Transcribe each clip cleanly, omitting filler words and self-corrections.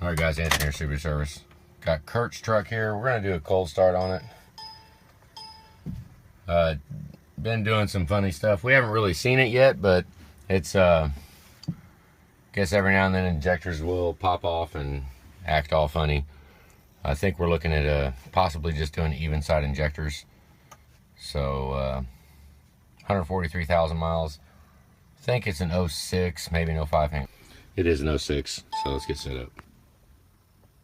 Alright guys, Anthony here, Super Service. Got Curts truck here. We're going to do a cold start on it. Been doing some funny stuff. We haven't really seen it yet, but it's, guess every now and then injectors will pop off and act all funny. I think we're looking at possibly just doing even side injectors. So, 143,000 miles. I think it's an 06, maybe an 05. It is an 06, so let's get set up.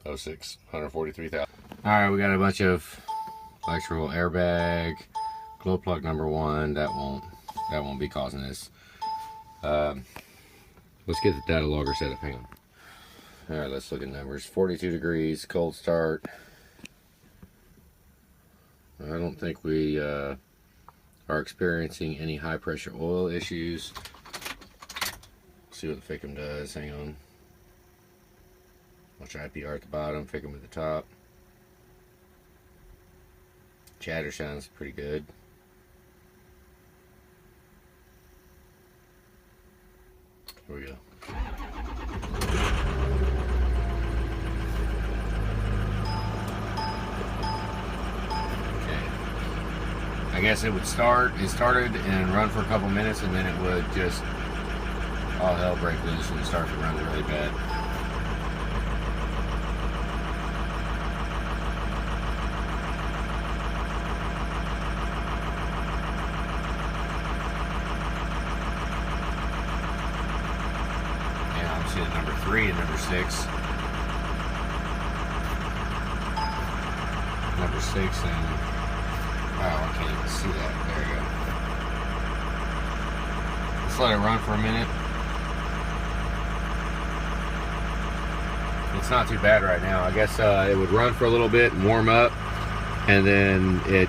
06, 143,000. Alright, we got a bunch of electrical airbag, glow plug number 1. That won't be causing this. Let's get the data logger set up. Hang on. Alright, let's look at numbers. 42 degrees, cold start. I don't think we are experiencing any high pressure oil issues. See what the Fickum does. Hang on. Watch IPR at the bottom, Fickum at the top. Chatter sounds pretty good. Here we go. Okay. I guess it would start. It started and run for a couple minutes, and then it would just all hell break loose and start to run really bad. See the number 3 and number 6. Number 6 and wow, I can't even see that. There you go. Let's let it run for a minute. It's not too bad right now. I guess it would run for a little bit and warm up, and then it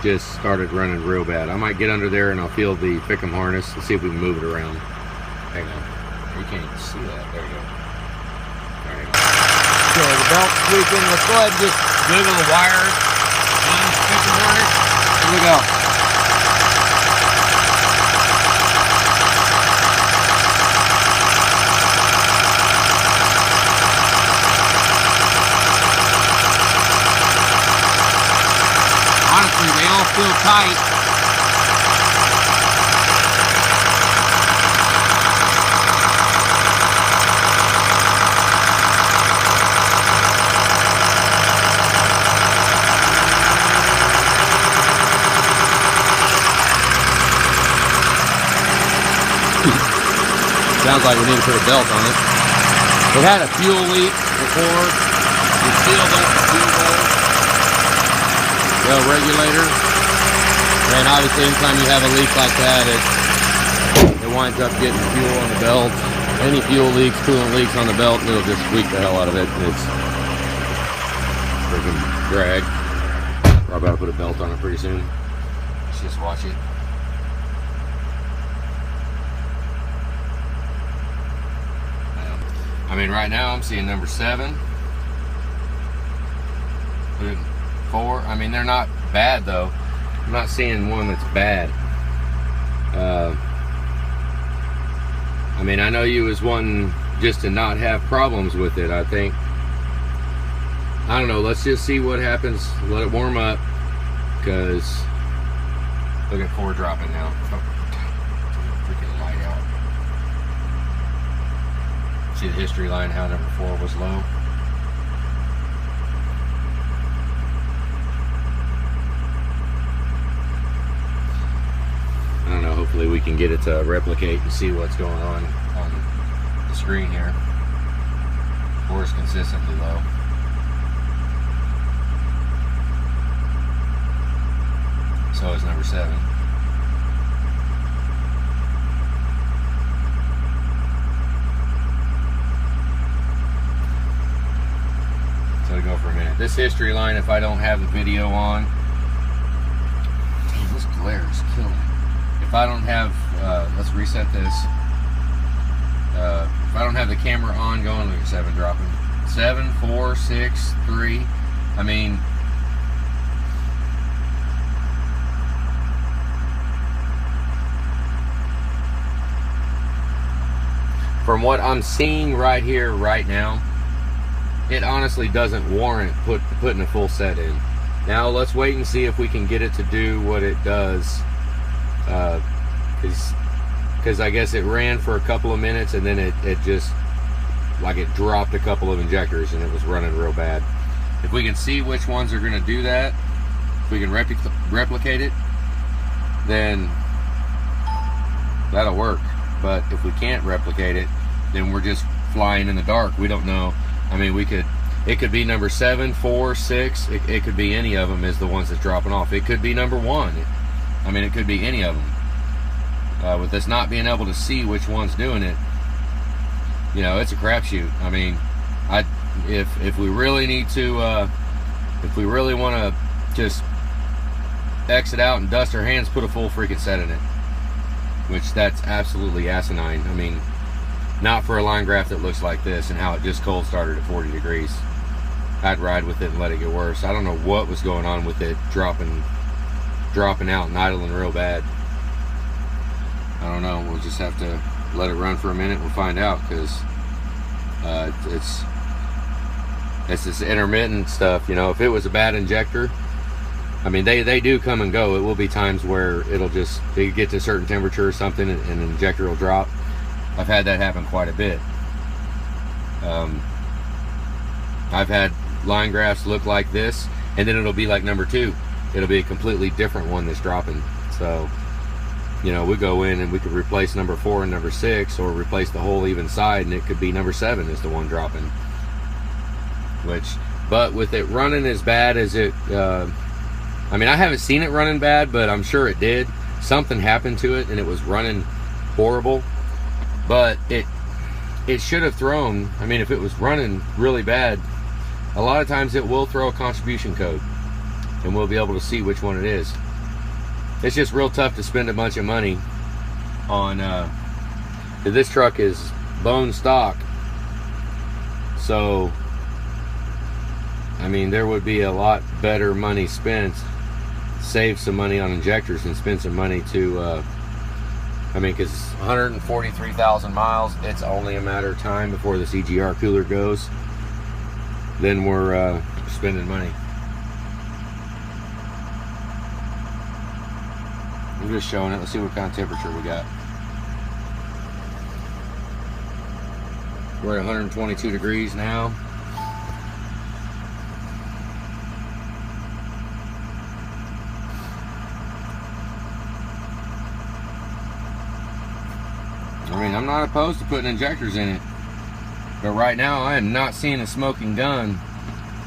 just started running real bad. I might get under there and I'll feel the Fickum harness and see if we can move it around. Hang on. You can't even see that. There you go. There you go. So the belt's squeaking. Let's go ahead and just wiggle the wires on the Fickum harness. Here we go. Honestly, they all feel tight. Sounds like we need to put a belt on it. It had a fuel leak before. We sealed up the fuel regulator. And obviously anytime you have a leak like that, it winds up getting fuel on the belt. Any fuel leaks, coolant leaks on the belt, it'll just squeak the hell out of it. It's freaking drag. Probably ought to put a belt on it pretty soon. Let's just watch it. I mean, right now I'm seeing number 7, 4. I mean, they're not bad though. I'm not seeing one that's bad. I mean, I know you was wanting just to not have problems with it. I think, I don't know, let's just see what happens. Let it warm up, because look at 4 dropping now. Freaking light out. See the history line, how number 4 was low. I don't know, hopefully we can get it to replicate and see what's going on the screen here. 4 is consistently low. So is number 7. Go for a minute. This history line, if I don't have the video on, damn, this glare is killing me. If I don't have, let's reset this. If I don't have the camera on going, look at 7 dropping. 7, 4, 6, 3. I mean, from what I'm seeing right here, right now, it honestly doesn't warrant putting a full set in. Now let's wait and see if we can get it to do what it does, because I guess it ran for a couple of minutes and then it just, like, it dropped a couple of injectors and it was running real bad. If we can see which ones are going to do that, if we can replicate it, then that'll work. But if we can't replicate it, then we're just flying in the dark. We don't know. I mean, it could be number 7, 4, 6. It could be any of them is the ones that's dropping off. It could be number 1. I mean, it could be any of them. With us not being able to see which one's doing it, you know, it's a crapshoot. I mean, if we really need to, if we really want to just exit out and dust our hands, put a full freaking set in it. Which, that's absolutely asinine. I mean, not for a line graph that looks like this and how it just cold started at 40 degrees. I'd ride with it and let it get worse. I don't know what was going on with it dropping out and idling real bad. I don't know. We'll just have to let it run for a minute. We'll find out, because it's this intermittent stuff. You know, if it was a bad injector, I mean, they do come and go. It will be times where it'll just, they get to a certain temperature or something and an injector will drop. I've had that happen quite a bit. I've had line graphs look like this, and then it'll be like number 2. It'll be a completely different one that's dropping. So, you know, we go in and we could replace number 4 and number 6, or replace the whole even side, and it could be number 7 is the one dropping. But with it running as bad as it, I mean, I haven't seen it running bad, but I'm sure it did. Something happened to it and it was running horrible. But it should have thrown, I mean, if it was running really bad, a lot of times it will throw a contribution code and we'll be able to see which one it is. It's just real tough to spend a bunch of money on, this truck is bone stock. So, I mean, there would be a lot better money spent, save some money on injectors and spend some money to, I mean, because 143,000 miles, it's only a matter of time before the CGR cooler goes. Then we're spending money. I'm just showing it. Let's see what kind of temperature we got. We're at 122 degrees now. I mean, I'm not opposed to putting injectors in it, but right now I am not seeing a smoking gun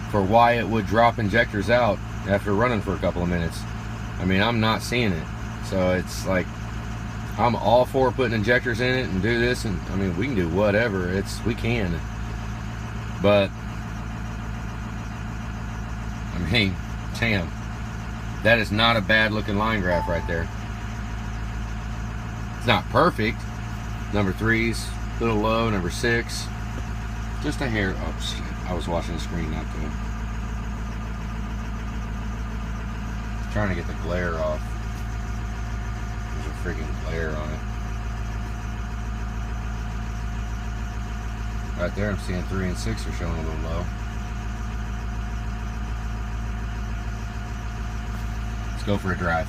for why it would drop injectors out after running for a couple of minutes. I mean, I'm not seeing it. So it's like, I'm all for putting injectors in it and do this, and I mean, we can do whatever. We can. But I mean, damn, that is not a bad looking line graph right there. It's not perfect. Number 3's a little low. Number 6, just a hair. Oh shit, I was watching the screen, not the, trying to get the glare off. There's a freaking glare on it. Right there, I'm seeing 3 and 6 are showing a little low. Let's go for a drive.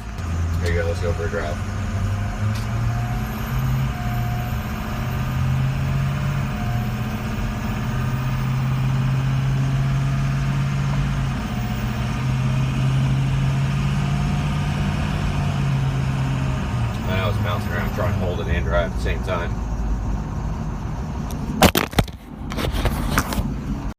There you go, let's go for a drive. I was bouncing around trying to hold it and drive at the same time.